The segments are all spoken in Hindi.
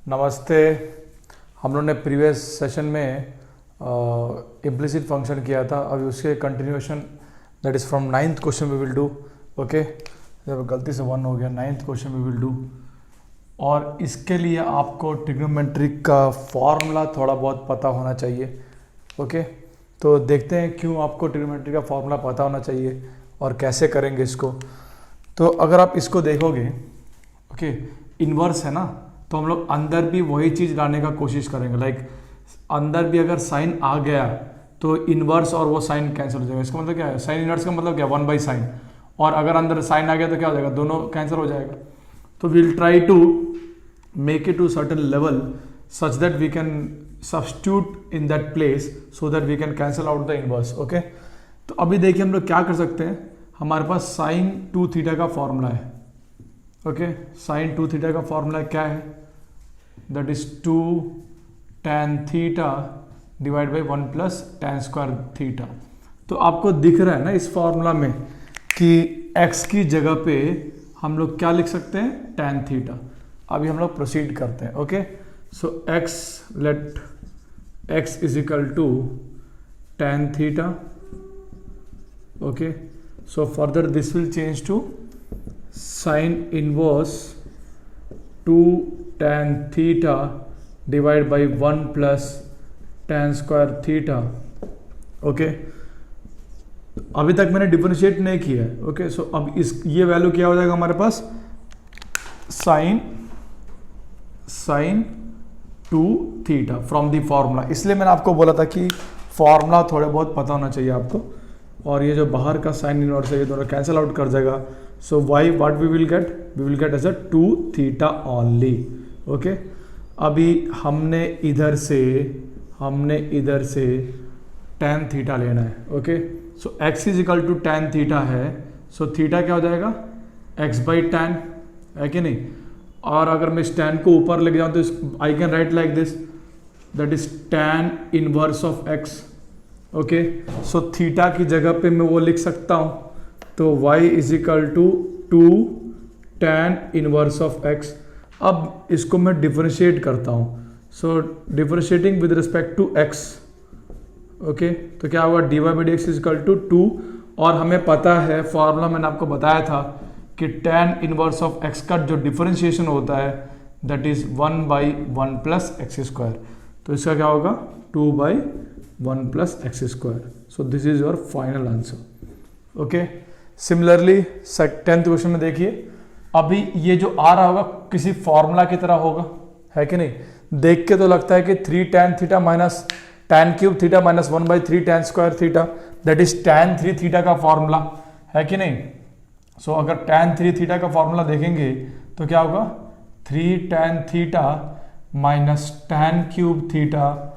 नमस्ते। हम लोगों ने प्रीवियस सेशन में इम्प्लिसिट फंक्शन किया था। अभी उसके continuation that is from 9th question we will do. Okay, जब गलती से 1 हो गया, 9th question we will do. और इसके लिए आपको ट्रिग्नोमेट्रिक का फॉर्मूला थोड़ा बहुत पता होना चाहिए। ओके, तो देखते हैं क्यों आपको ट्रिग्नोमेट्रिक का फॉर्मूला पता होना चाहिए और कैसे करेंगे इसको। तो अगर आप इसको देखोगे, ओके, इन्वर्स है ना, तो हम लोग अंदर भी वही चीज़ लाने का कोशिश करेंगे। लाइक अंदर भी अगर साइन आ गया तो इन्वर्स और वो साइन कैंसिल हो जाएगा। इसका मतलब क्या है? साइन इन्वर्स का मतलब क्या? 1/sin। और अगर अंदर साइन आ गया तो क्या हो जाएगा? दोनों कैंसिल हो जाएगा। तो we'll try to make it to certain level such that we can substitute in that place so that we can cancel out the inverse. Okay, तो अभी देखिए हम लोग क्या कर सकते हैं। हमारे पास sin 2 थीटा का फॉर्मूला है। ओके, sin 2 थीटा का फॉर्मूला क्या है? That is 2 tan theta divide by 1 plus tan square theta. तो आपको दिख रहा है ना इस फॉर्मूला में कि x की जगह पे हम लोग क्या लिख सकते हैं? tan theta. अभी हम लोग प्रोसीड करते हैं। Okay, so x let x is equal to tan theta. Okay, so further this will change to sin inverse 2 tan theta divided by 1 plus tan square theta। Okay, अभी तक मैंने डिफरेंशिएट नहीं किया है। ओके, सो अब इस ये वैल्यू क्या हो जाएगा हमारे पास? sin 2 theta from the formula. इसलिए मैंने आपको बोला था कि फॉर्मूला थोड़े बहुत पता होना चाहिए आपको। और ये जो बाहर का साइन इनवर्स है ये दोनों कैंसिल आउट कर जाएगा। So why what we will get as a 2 theta only. Okay, अभी हमने इधर से tan थीटा लेना है। Okay, so x is equal to tan theta है। सो थीटा क्या हो जाएगा? x बाई tan, है कि नहीं? और अगर मैं इस tan को ऊपर लेके जाऊँ तो I can write like this, that is tan inverse of x। Okay, so theta की जगह पे मैं वो लिख सकता हूं, तो y is equal to 2 tan inverse of x। अब इसको मैं डिफरेंशिएट करता हूं। So differentiating with respect to x। Okay, तो क्या होगा? dy by d x is equal to 2। और हमें पता है फॉर्मूला मैंने आपको बताया था कि tan इनवर्स ऑफ x का जो डिफरेंशिएशन होता है that is 1/1 plus x square. तो इसका क्या होगा? 2/1 plus x square. So this is your final answer. Okay, similarly 10th question में देखिए, अभी ये जो आ रहा होगा किसी फॉर्मूला की तरह होगा, है कि नहीं? देख के तो लगता है कि 3 tan theta minus tan cube theta minus 1/3 tan square theta, that is tan 3 theta का फॉर्मूला, है कि नहीं? सो अगर tan 3 थीटा का फॉर्मूला देखेंगे तो क्या होगा? 3 tan theta minus tan cube theta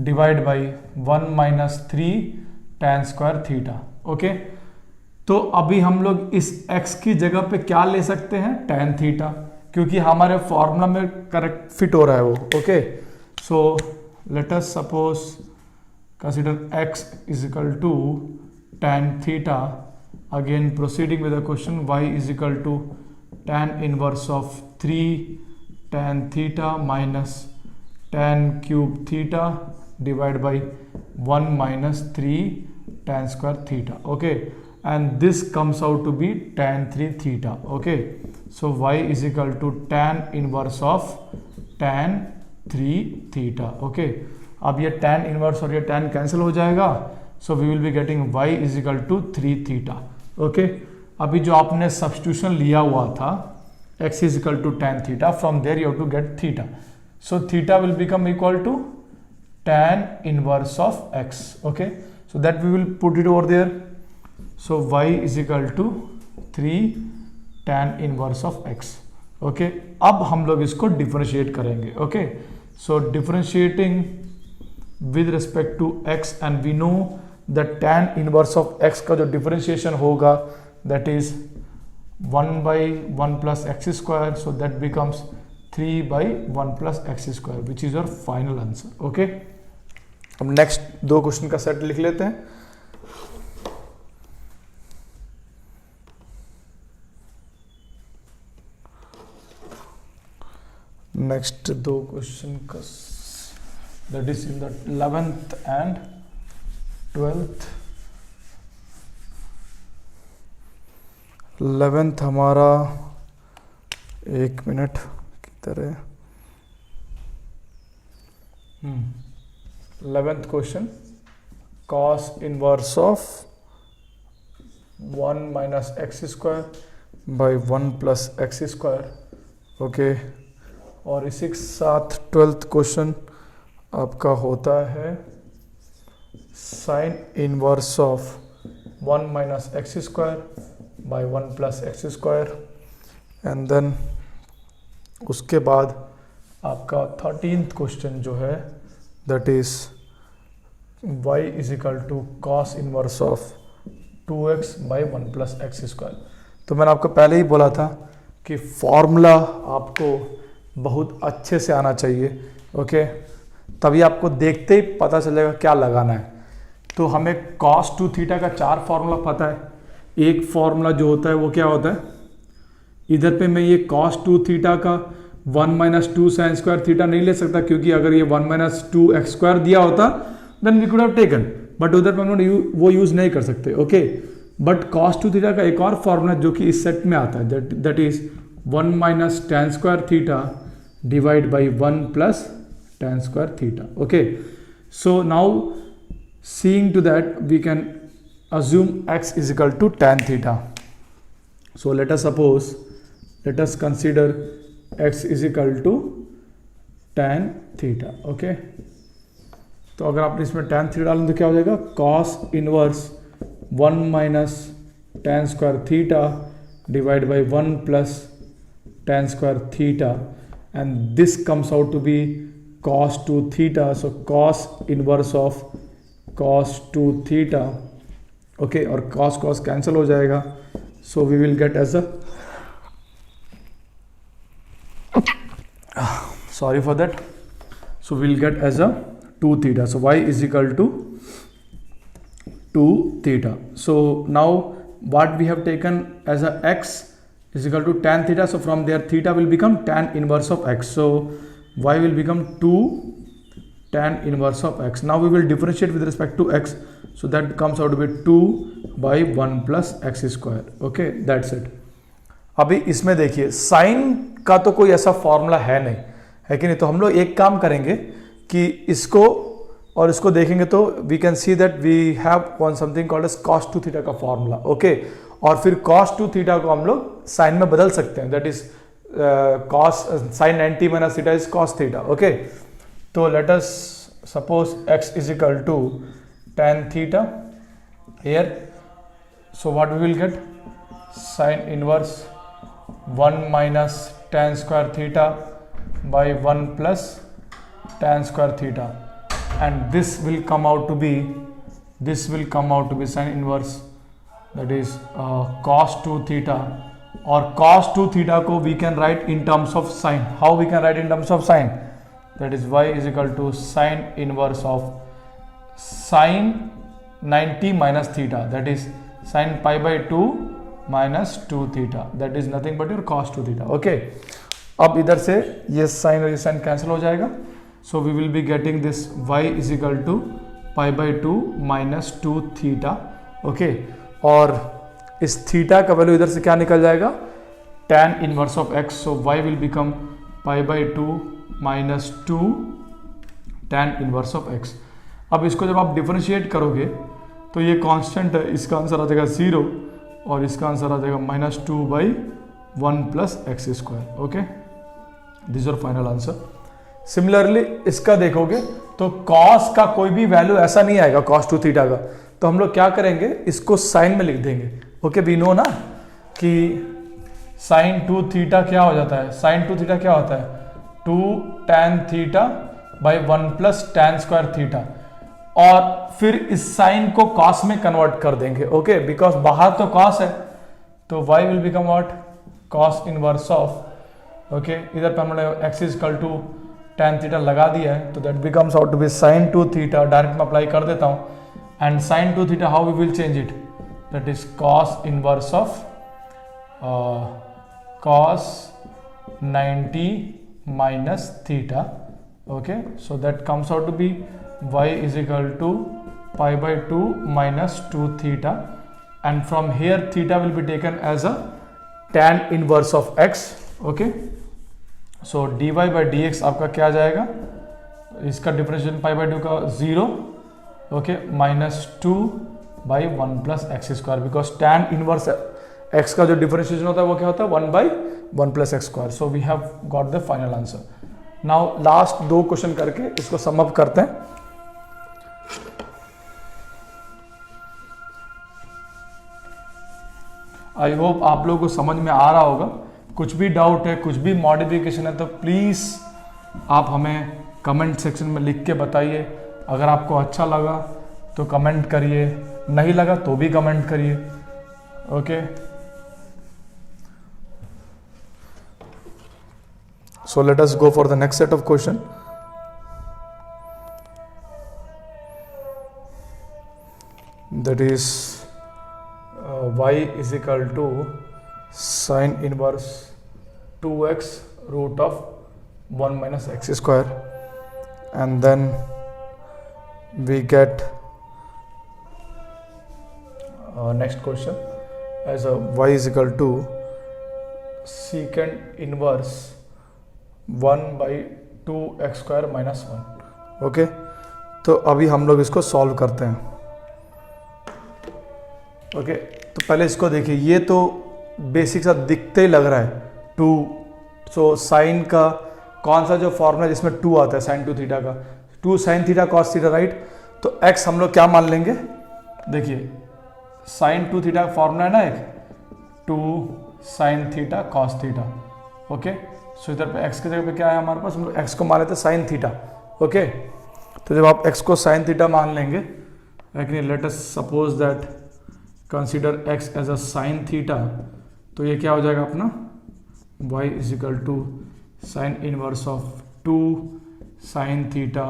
divide by 1 minus 3 tan square theta. Okay, तो अभी हम लोग इस x की जगह पे क्या ले सकते हैं? tan थीटा, क्योंकि हमारे फॉर्मूला में करेक्ट फिट हो रहा है वो। Okay, so let us suppose consider x is equal to tan theta. Again proceeding with the question, y is equal to tan inverse of 3 tan theta minus tan cube theta divide by 1 minus 3 tan square theta. Okay, and this comes out to be tan 3 theta. Okay, so y is equal to tan inverse of tan 3 theta. Okay, अब ये tan इनवर्स और ये tan कैंसिल हो जाएगा। So we will be getting y is equal to 3 theta. Okay, अभी जो आपने सब्स्टिट्यूशन लिया हुआ था x is equal to tan theta, from there you have to get theta. So theta will become equal to tan inverse of x। okay, so that we will put it over there। so y is equal to 3 tan inverse of x। okay, अब हम लोग इसको डिफरेंशिएट करेंगे। okay, so differentiating with respect to x and we know that tan inverse of x का जो डिफरेंशिएशन होगा that is 1/1 plus x square, so that becomes 3/1 plus x square, which is your final answer। okay, अब नेक्स्ट 2 क्वेश्चन का सेट लिख लेते हैं। नेक्स्ट दो क्वेश्चन का, that is in the 11th and 12th। 11th हमारा, एक मिनट किधर है, 11th question, cos inverse of 1 minus x square by 1 plus x square. Okay, और इसी के साथ 12th क्वेश्चन आपका होता है sine inverse of 1 minus x square by 1 plus x square. And then उसके बाद आपका 13th क्वेश्चन जो है, that is y is equal to cos inverse of 2x by 1 plus x square. तो मैंने आपको पहले ही बोला था कि फॉर्मूला आपको बहुत अच्छे से आना चाहिए। ओके, तभी आपको देखते ही पता चलेगा क्या लगाना है। तो हमें cos 2 थीटा का 4 फार्मूला पता है। एक फार्मूला जो होता है वो क्या होता है, इधर पे मैं ये cos 2 थीटा का 1 माइनस 2 साइन स्क्वायर थीटा नहीं ले सकता, क्योंकि अगर ये 1 माइनस 2 एक्स स्क्वायर दिया होता then we could have taken, but उधर पे हम लोग वो यूज नहीं कर सकते। ओके, बट cos 2 थीटा का एक और फार्मूला जो कि इस सेट में आता है, that is 1 minus tan square theta divide by 1 plus tan square theta. Okay, so now seeing to that we can assume x is equal to tan theta. So let us consider x is equal to tan theta. Okay, तो अगर आपने इसमें tan थीटा डालें तो क्या हो जाएगा, cos inverse 1 minus tan square theta divide by 1 plus tan square theta, and this comes out to be cos 2 theta. So cos inverse of cos 2 theta. Okay, और cos कैंसिल हो जाएगा, so we will get as a, sorry for that, so we'll get as a 2 theta. So y is equal to 2 theta. So now what we have taken as a x is equal to tan theta, so from there theta will become tan inverse of x, so y will become 2 tan inverse of x. Now we will differentiate with respect to x, so that comes out to be 2 by 1 plus x square. Okay, that's it. अभी इसमें देखिए साइन का तो कोई ऐसा फॉर्मूला है नहीं, है कि नहीं, तो हम लोग एक काम करेंगे कि इसको और इसको देखेंगे तो we can see that we have one something called as cos 2 theta का फॉर्मूला। ओके, और फिर cos 2 थीटा को हम लोग साइन में बदल सकते हैं, that is cos sin 90 minus theta is cos theta. Okay, तो let us suppose x is equal to tan theta here, so what we will get, sin inverse 1 minus tan square theta by 1 plus tan square theta, and this will come out to be sin inverse, that is cos 2 theta, or cos 2 theta को we can write in terms of sin. How we can write in terms of sin? That is y is equal to sin inverse of sin 90 minus theta, that is sin pi by 2 minus 2 theta, that is nothing but your cos 2 theta. Okay, अब इधर से ये साइन और ये साइन कैंसिल हो जाएगा, so we will be getting this y is equal to pi by 2 minus 2 theta. Okay, और इस थीटा का वैल्यू इधर से क्या निकल जाएगा, tan inverse of x, so y will become pi by 2 minus 2 tan inverse of x। अब इसको जब आप डिफरेंशिएट करोगे तो ये कांस्टेंट है, इसका आंसर आ जाएगा 0 और इसका आंसर आ जाएगा minus 2 by 1 plus x square. Okay, this is final answer. Similarly इसका देखोगे तो cos का कोई भी वैल्यू ऐसा नहीं आएगा cos 2 थीटा का, तो हम लोग क्या करेंगे, इसको साइन में लिख देंगे। ओके, वी नो ना कि sin 2 थीटा क्या हो जाता है, sin 2 थीटा क्या होता है, 2 tan theta by 1 plus tan square theta, और फिर इस साइन को cos में कन्वर्ट कर देंगे। ओके, बिकॉज बाहर तो cos है, तो y will become what, cos inverse of, okay, इधर पर हमने x is equal to tan theta लगा दिया है, तो that becomes out to be sin 2 theta, direct में अप्लाई कर देता हूँ, and sin 2 theta how we will change it, that is cos inverse of cos 90 minus theta. Okay, so that comes out to be y is equal to pi by 2 minus 2 theta, and from here theta will be taken as a tan inverse of x. Okay, so dy by dx आपका क्या आ जाएगा, इसका डिफरेंशिएशन पाई बाई 2 का 0, okay, minus 2 by 1 plus x square, because tan inverse x का जो डिफरेंशिएशन होता है वो क्या होता है 1 by 1 plus x square. So we have got the final answer. Now last 2 question करके इसको सम अप करते हैं. आई होप आप लोगों को समझ में आ रहा होगा. कुछ भी डाउट है, कुछ भी मॉडिफिकेशन है तो प्लीज़ आप हमें कमेंट सेक्शन में लिख के बताइए. अगर आपको अच्छा लगा तो कमेंट करिए, नहीं लगा तो भी कमेंट करिए. Okay, so let us go for the next set of question. That is y is equal to sin inverse 2x root of 1 minus x square, and then we get next question as a y is equal to secant inverse 1 by 2x square minus 1. Okay, तो अभी हम लोग इसको सॉल्व करते हैं. ओके, तो पहले इसको देखिए, ये तो बेसिक सा दिखते ही लग रहा है 2. सो साइन का कौन सा जो फॉर्मूला जिसमें 2 आता है, साइन 2 थीटा का, 2 sine theta cos theta, right. तो x हम लोग क्या मान लेंगे, देखिए साइन 2 थीटा का फॉर्मूला है ना, एक 2 sine theta cos theta. Okay, so इधर पे x की जगह पे क्या है हमारे पास, हम लोग x को मान लेते हैं साइन थीटा. ओके, तो जब आप x को साइन थीटा मान लेंगे, let us suppose that consider x as a sine theta, तो ये क्या हो जाएगा अपना y is equal to sine inverse of 2 sine theta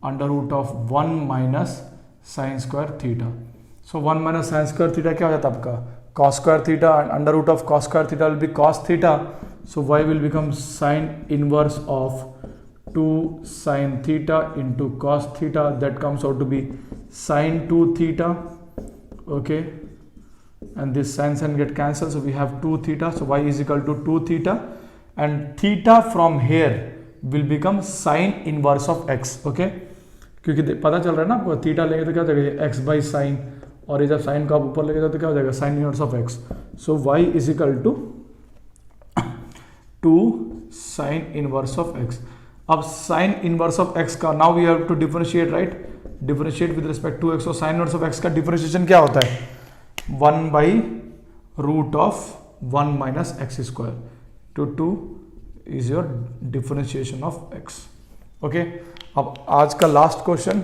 under root of 1 minus sine square theta. So 1 minus sine square theta क्या हो जाता है आपका cos square theta, under root of cos square theta will be cos theta. So y will become sine inverse of 2 sine theta into cos theta, that comes out to be sine 2 theta. Okay, and this sin get cancelled, so we have 2 theta, so y is equal to 2 theta, and theta from here will become sin inverse of x. Okay, क्योंकि पता चल रहा है ना आपको, थीटा लेंगे तो क्या हो जाएगा x बाई साइन, और ये जब साइन को आप ऊपर लेके जाओ तो क्या हो जाएगा sine inverse of x. So y is equal to 2 sine inverse of x. अब साइन इनवर्स ऑफ x का now we have to differentiate, right, differentiate with respect to x. और साइन इनवर्स ऑफ x का डिफरेंशिएशन क्या होता है 1 by root of 1 minus x square to 2 is your differentiation of x. Okay, अब आज का लास्ट क्वेश्चन,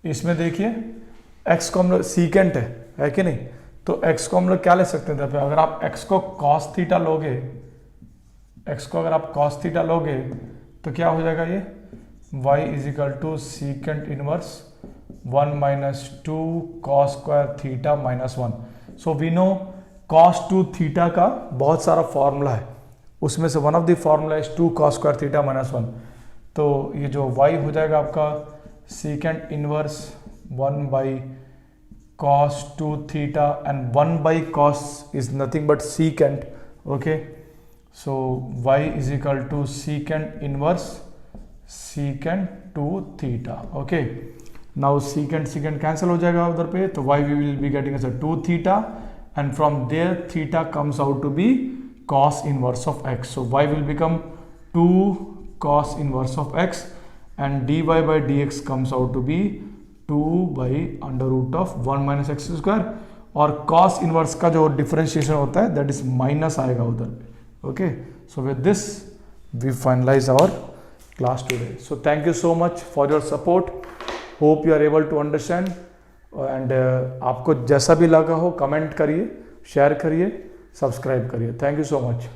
इसमें देखिए x को हम लोग सीकेंट है कि नहीं, तो x को हम लोग क्या ले सकते हैं, अगर आप x को cos थीटा लोगे, x को अगर आप cos थीटा लोगे तो क्या हो जाएगा, ये y is equal to secant inverse 1 minus 2 cos square theta minus 1. So we know cos 2 theta का बहुत सारा फॉर्मूला है, उसमें से one of the formula is 2 cos square theta minus 1. तो ये जो y हो जाएगा आपका secant inverse 1 by cos 2 theta, and 1 by cos is nothing but secant. Okay, so y is equal to secant inverse secant 2 theta. Okay, now secant cancel हो जाएगा उधर पे, तो y we will be getting as a 2 theta, and from there theta comes out to be cos inverse of x. So y will become 2 cos inverse of x, and dy by dx comes out to be 2 by under root of 1 minus x square, और cos inverse का जो डिफरेंशिएशन होता है that is माइनस आएगा उधर पे. Okay, so with this we finalize our class today. So thank you so much for your support. Hope you are able to understand, and आपको जैसा भी लगा हो कमेंट करिए, शेयर करिए, सब्सक्राइब करिए. Thank you so much.